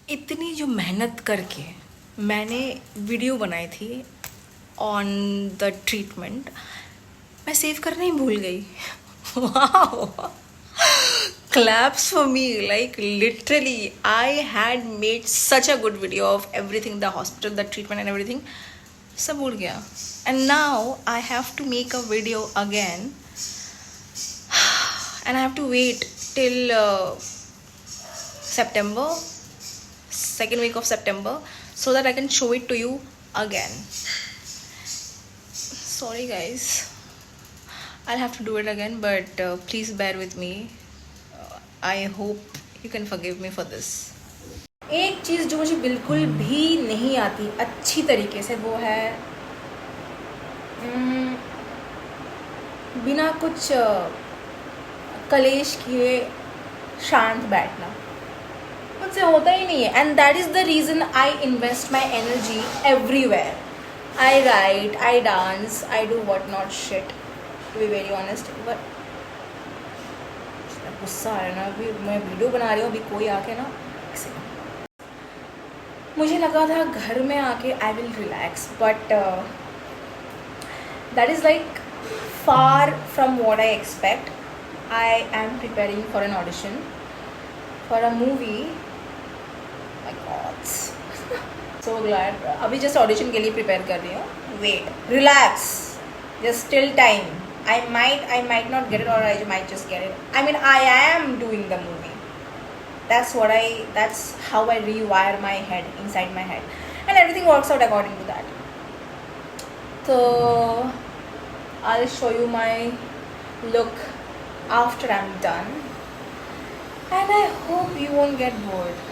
इतनी जो मेहनत करके मैंने वीडियो बनाई थी ऑन द ट्रीटमेंट, मैं सेव करना ही भूल गई. वाह, claps for me. Like literally I had made such a good video of everything, the hospital, the treatment and everything. सब भूल गया. And now I have to make a video again and I have to wait till September, second week of September, so that I can show it to you again. Sorry guys, I'll have to do it again, but please bear with me. I hope you can forgive me for this. एक चीज़ जो मुझे बिल्कुल भी नहीं आती अच्छी तरीके से, वो है बिना कुछ कलेश किए शांत बैठना. मुझसे होता ही नहीं है. And that is the reason I invest my energy everywhere. I write, I dance, I do what not shit, to be very honest. But गुस्सा आ रहा है ना, अभी मैं वीडियो बना रही हूँ, अभी कोई आके ना, मुझे लगा था घर में आके I will relax, but that is like far from what I expect. I am preparing for an audition for a movie. My god, so glad. अभी जस्ट ऑडिशन के लिए प्रिपेयर कर रही हूँ. Wait, relax, just till time. I might not get it, or I might just get it. I mean, I am doing the movie. That's how I rewire my head, inside my head. And everything works out according to that. So, I'll show you my look after I'm done. And I hope you won't get bored.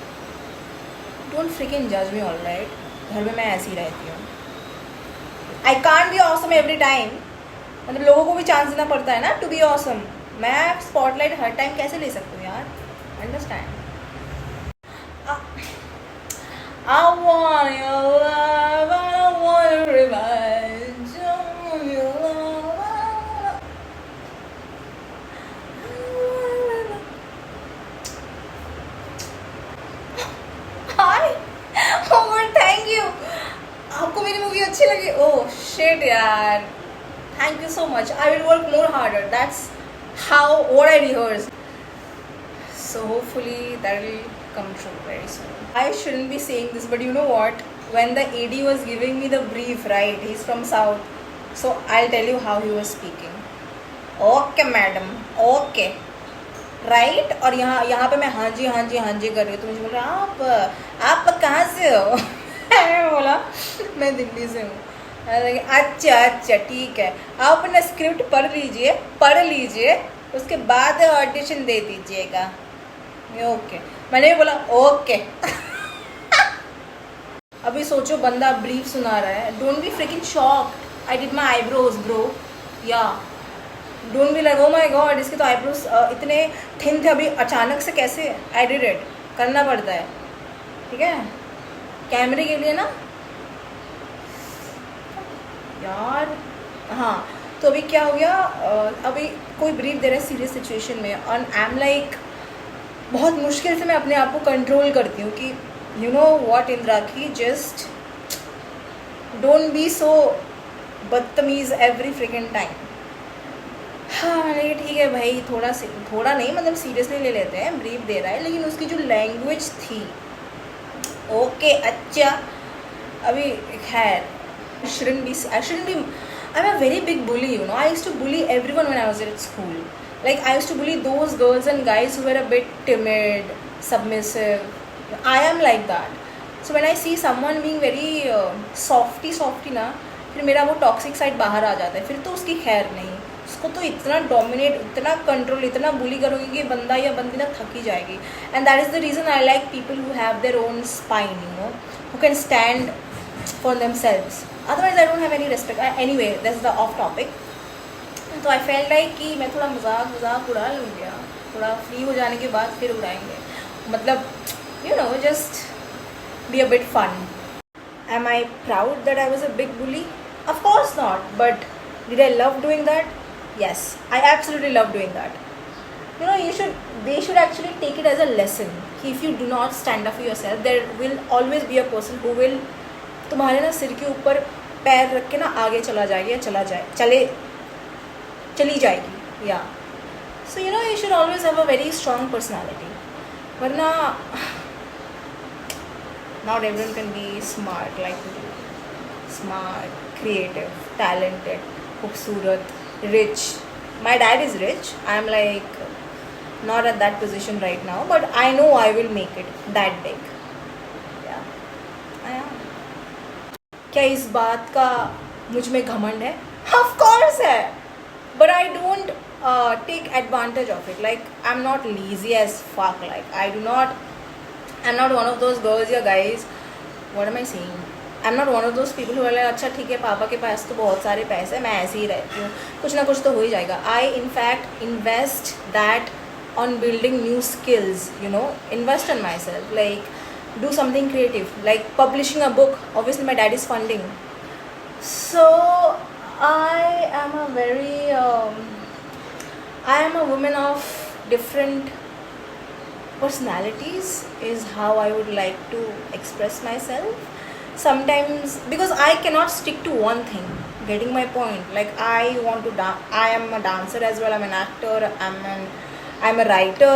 Don't freaking judge me, alright? घर में मैं ऐसी ही रहती हूँ. I can't be awesome every time. मतलब लोगों को भी चांस देना पड़ता है ना टू बी ऑसम. मैं स्पॉटलाइट हर टाइम कैसे ले सकती हूँ यार? Understand. I want your love, I want your revenge, I want your love. Hi, oh God, thank you. आपको मेरी मूवी अच्छी लगी? ओह शिट यार, thank you so much. I will work more harder. That's what I rehearsed. So hopefully that will come true very soon. I shouldn't be saying this, but you know what? When the AD was giving me the brief, right? He's from South. So I'll tell you how he was speaking. Okay, madam. Okay. Right? और यहाँ पे मैं हाँ जी कर रही हूँ, तो मुझे बोल रहा आप कहाँ से हो? मैं बोला मैं दिल्ली से हूँ. अच्छा ठीक है, आप अपना स्क्रिप्ट पढ़ लीजिए, उसके बाद ऑडिशन दे दीजिएगा. ओके. मैंने भी बोला ओके. अभी सोचो बंदा ब्रीफ सुना रहा है. Don't be freaking shocked. I did my eyebrows bro. Yeah don't be like oh my god, इसके तो आईब्रोज इतने थिन थे, अभी अचानक से कैसे? I did it. करना पड़ता है, ठीक है, कैमरे के लिए ना यार. हाँ, तो अभी क्या हो गया, अभी कोई ब्रीफ दे रहा है सीरियस सिचुएशन में, और आई एम लाइक बहुत मुश्किल से मैं अपने आप को कंट्रोल करती हूँ कि you know what Indrakshi, just don't be so बदतमीज़ एवरी फ्रिकिंग टाइम. हाँ ठीक है भाई, थोड़ा नहीं, मतलब सीरियसली ले लेते हैं. ब्रीफ दे रहा है, लेकिन उसकी जो लैंग्वेज थी, ओके अच्छा. अभी खैर, I shouldn't be. I'm a very big bully, you know. I used to bully everyone when I was at school. Like I used to bully those girls and guys who were a bit timid, submissive. I am like that. So when I see someone being very softy ना, फिर मेरा वो toxic side बाहर आ जाता है. फिर तो उसकी खैर नहीं. उसको तो इतना डोमिनेट, इतना कंट्रोल, इतना बुली करोगे कि बंदा या बंदी ना थक ही जाएगी. And that is the reason I like people who have their own spine, you know, who can stand for themselves. Otherwise I don't have any respect. Anyway, that's the off topic. तो I felt like कि मैं थोड़ा मजाक उड़ा लूँगी, थोड़ा free हो जाने के बाद फिर उड़ाएंगे. मतलब you know, just be a bit fun. Am I proud that I was a big bully? Of course not. But did I love doing that? Yes, I absolutely love doing that. You know, they should actually take it as a lesson कि if you do not stand up for yourself, there will always be a person who will तुम्हारे ना सिर के ऊपर पैर रख के ना आगे चला जाएगी या चली जाएगी। Yeah so you know you should always have a very strong personality, वरना not everyone can be smart like you, smart, creative, talented, खूबसूरत, rich. My dad is rich. I'm like not at that position right now, but I know I will make it that big. Yeah, I am. क्या इस बात का मुझ में घमंड है? Of course है, but I don't take advantage of it. Like I'm not lazy as fuck. Like I'm not one of those girls या guys. What am I saying? I'm not one of those people who are like अच्छा ठीक है पापा के पास तो बहुत सारे पैसे, मैं ऐसे ही रहती हूँ, कुछ ना कुछ तो हो ही जाएगा. I in fact invest that on building new skills, you know, invest in myself, like do something creative, like publishing a book. Obviously my dad is funding, so I am a very I am a woman of different personalities is how I would like to express myself. Sometimes because I cannot stick to one thing, getting my point. Like I want to dance, I am a dancer as well, I'm an actor, I'm a writer,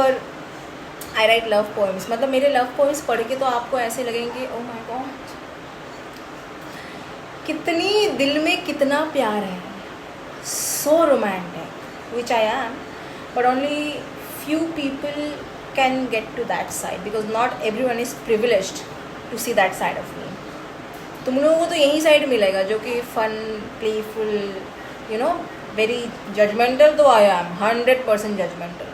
I write love poems. मतलब मेरे love poems पढ़ के तो आपको ऐसे लगेंगे oh my god कितनी दिल में कितना प्यार है, so romantic, which I am, but only few people can get to that side because not everyone is privileged to see that side of me. तुम लोगों को तो यही साइड मिलेगा जो कि fun, playful, you know, very judgmental. तो I M 100% judgemental.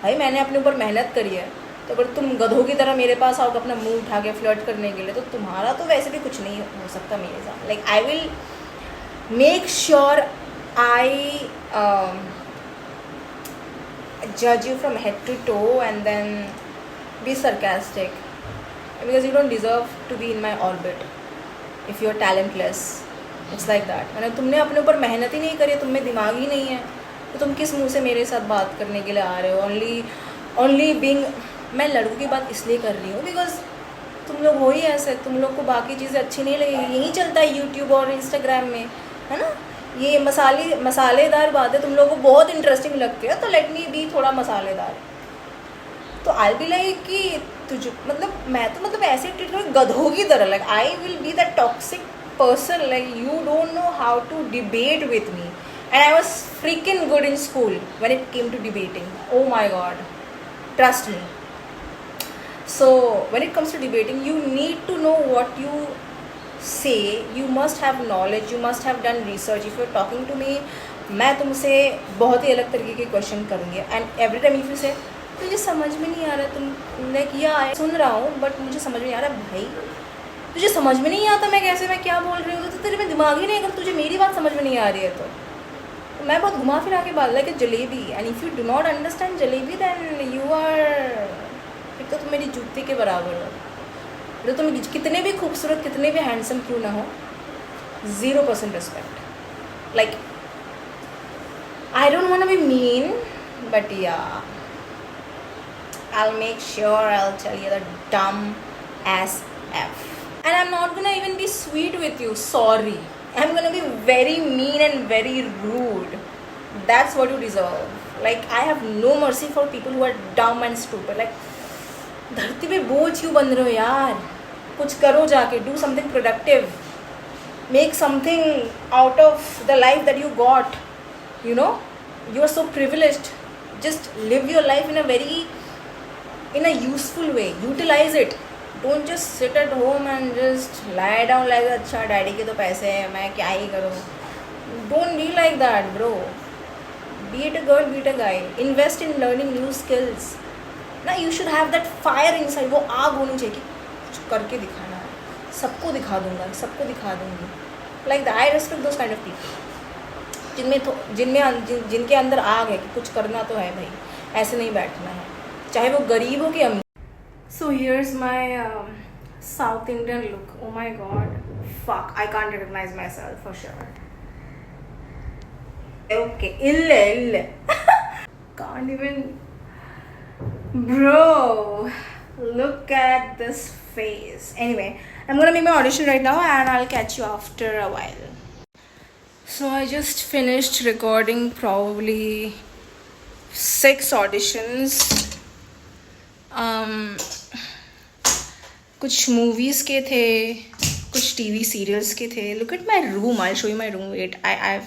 भाई मैंने अपने ऊपर मेहनत करी है, तो अगर तुम गधों की तरह मेरे पास आओगे अपना मुंह उठा के फ्लर्ट करने के लिए, तो तुम्हारा तो वैसे भी कुछ नहीं हो सकता मेरे साथ. Like I will make sure I judge you from head to toe and then be sarcastic because you don't deserve to be in my orbit if you are talentless. It's like that. मैंने तुमने अपने ऊपर मेहनत ही नहीं करी, तुम में दिमाग ही नहीं है, तो तुम किस मुंह से मेरे साथ बात करने के लिए आ रहे हो? ओनली बीइंग, मैं लड़कों की बात इसलिए कर रही हूँ बिकॉज तुम लोग हो ही ऐसे, तुम लोग को बाकी चीज़ें अच्छी नहीं लगेगी. यही चलता है यूट्यूब और इंस्टाग्राम में, है ना. ये मसालेदार बातें तुम लोगों को बहुत इंटरेस्टिंग लगती है, तो लेट मी बी थोड़ा मसालेदार. तो आई बी लाइक कि तुझे मैं तो ऐसे ट्रीट करूँ गधों की तरह. Like I will be the toxic person. Like you don't know how to debate with me, and I was freaking good in school when it came to debating. Oh my god, trust me. So when it comes to debating you need to know what you say, you must have knowledge, you must have done research. If you're talking to me, मैं तुमसे बहुत ही अलग तरीके के question करूँगी, and every time if you से मुझे समझ में नहीं आ रहा, तुमने किया है, सुन रहा हूँ बट मुझे समझ में नहीं आ रहा. भाई तुझे समझ में नहीं आता मैं क्या बोल रही हूँ, तो तेरे में दिमाग ही नहीं. अगर तुझे मेरी बात समझ में नहीं आ रही है तो मैं बहुत घुमा फिरा के बात like jalebi. And if you do not understand jalebi then you are, फिर तो तुम मेरी जूते के बराबर हो. तो तुम कितने भी खूबसूरत, कितने भी हैंडसम क्यों ना हो, 0% respect. Like I don't want to be mean, but yeah I'll make sure I'll tell you the dumb as F. And I'm not gonna even be sweet with you, sorry. I'm gonna be very mean and very rude. That's what you deserve. Like I have no mercy for people who are dumb and stupid. Like धरती पे बोझ क्यों बन रहे हो यार, कुछ करो जाके, do something productive, make something out of the life that you got. You know, you are so privileged. Just live your life in a useful way. Utilize it. Don't just sit at home and just lie down like अच्छा daddy के तो पैसे हैं, मैं क्या ही करूँ. Don't be like that, bro. Be it a girl, be it a guy. Invest in learning new skills. ना you should have that fire inside. वो आग होनी चाहिए कि कुछ करके दिखाना है, सबको दिखा दूँगा, सबको दिखा दूँगी. Like that. I respect those kind of people. जिनके अंदर आग है कि कुछ करना तो है भाई, ऐसे नहीं बैठना है, चाहे वो गरीब हो कि अमीर. So here's my South Indian look. Oh my god, fuck, I can't recognize myself for sure. Okay, ille can't even, bro. Look at this face. Anyway, I'm gonna make my audition right now and I'll catch you after a while. So I just finished recording probably 6 auditions. कुछ movies के थे, कुछ TV serials के थे. Look at my room, I show you my room. Wait, I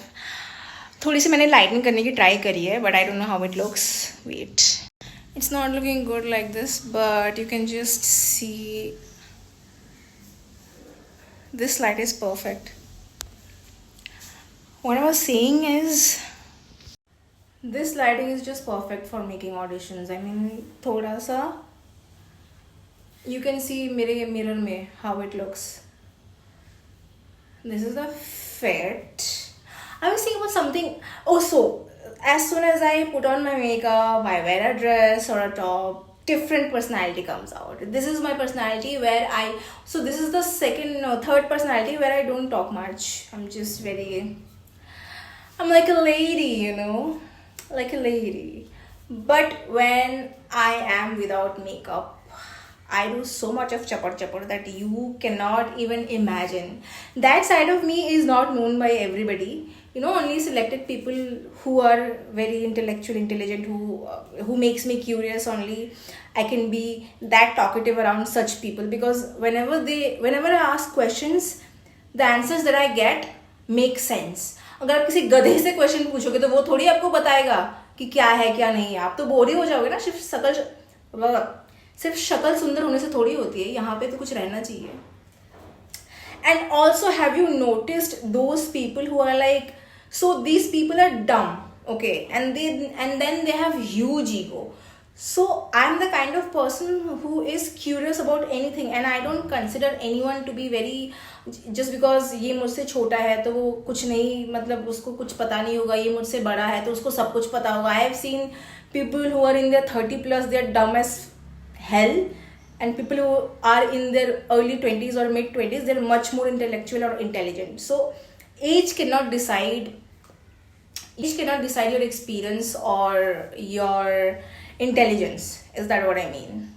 थोड़ी सी मैंने lighting करने की ट्राई करी है, but I don't know how it looks. Wait, it's not looking good like this, but you can just see this light is perfect. What I was saying is this lighting is just perfect for making auditions. I mean, thoda sa you can see mirror mein how it looks. This is the fit. I was thinking about something. So as soon as I put on my makeup, I wear a dress or a top, different personality comes out. This is my personality where so this is the third personality where I don't talk much. I'm like a lady, like a lady. But when I am without makeup, I do so much of chapar that you cannot even imagine. That side of me is not known by everybody. Only selected people who are very intelligent, who makes me curious. Only I can be that talkative around such people, because whenever I ask questions, the answers that I get make sense. अगर आप किसी गधे से question पूछोगे तो वो थोड़ी आपको बताएगा कि क्या है क्या नहीं है. आप तो बोर ही हो जाओगे ना. सिर्फ शक्ल सुंदर होने से थोड़ी होती है. यहाँ पे तो कुछ रहना चाहिए. And also, have you noticed those people who are like, so these people are dumb, okay, and then they have huge ego. So I'm the kind of person who is curious about anything, and I don't consider anyone to be very, just because ये मुझसे छोटा है तो वो कुछ नहीं, मतलब उसको कुछ पता नहीं होगा. ये मुझसे बड़ा है तो उसको सब कुछ पता होगा. I have seen people who are in their 30 plus, they are dumb as hell, and people who are in their early 20s or mid 20s, they're much more intellectual or intelligent. So age cannot decide your experience or your intelligence. Is that what I mean?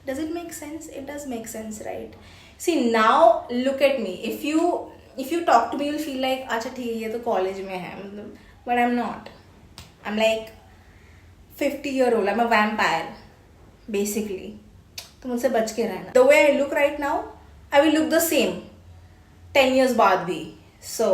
Does it make sense? It does make sense, right? See, now look at me. If you talk to me, you'll feel like अच्छा ठीक है, ये तो college में है, but I'm not. I'm like 50-year-old. I'm a vampire basically. तो मुझसे बच के रहना. The way I look right now, I will look the same 10 years बाद भी. So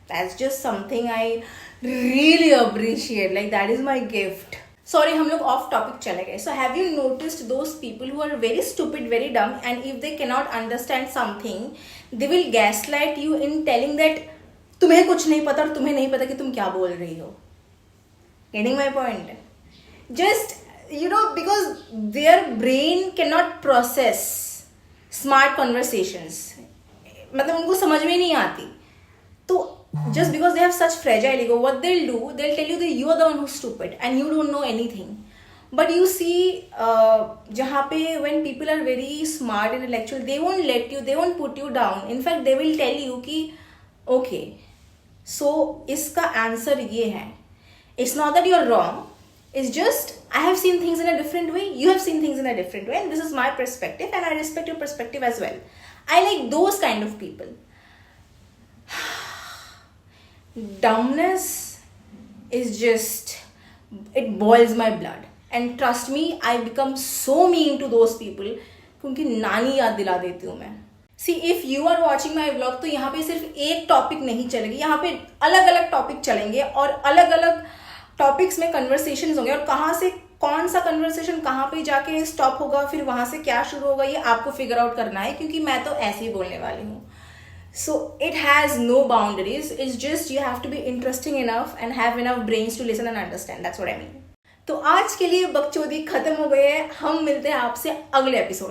that's just something I really appreciate. Like, that is my gift. Sorry, हम लोग off topic चले गए. So have you noticed those people who are very stupid, very dumb, and if they cannot understand something, they will gaslight you in telling that तुम्हें कुछ नहीं पता और तुम्हें नहीं पता कि तुम क्या बोल रही हो. Getting my point? Just because their brain cannot process smart conversations. मतलब उनको समझ में नहीं आती. तो just because they have such fragile ego, what they'll do, they'll tell you that you are the one who's stupid and you don't know anything. But you see, जहाँ पे when people are very smart and intellectual, they won't put you down. In fact, they will tell you कि okay, so इसका answer ये है. It's not that you're wrong. It's just I have seen things in a different way. You have seen things in a different way, and this is my perspective, and I respect your perspective as well. I like those kind of people. Dumbness is just, it boils my blood, and trust me, I become so mean to those people क्योंकि नानी याद दिला देती हूँ मैं. See, if you are watching my vlog, तो यहाँ पे सिर्फ एक टॉपिक नहीं चलेगी. यहाँ पे अलग अलग टॉपिक चलेंगे और अलग अलग टॉपिक्स में कन्वर्सेशंस होंगे, और कहाँ से कौन सा कन्वर्सेशन कहाँ पे जाके स्टॉप होगा, फिर वहाँ से क्या शुरू होगा, ये आपको फिगर आउट करना है, क्योंकि मैं तो ऐसे ही बोलने वाली हूँ. So it has no boundaries. It's just you have to be interesting enough and have enough brains to listen and understand. That's what I mean. तो आज के लिए बकचोदी खत्म हो गई है. हम मिलते हैं आपसे अगले एपिसोड.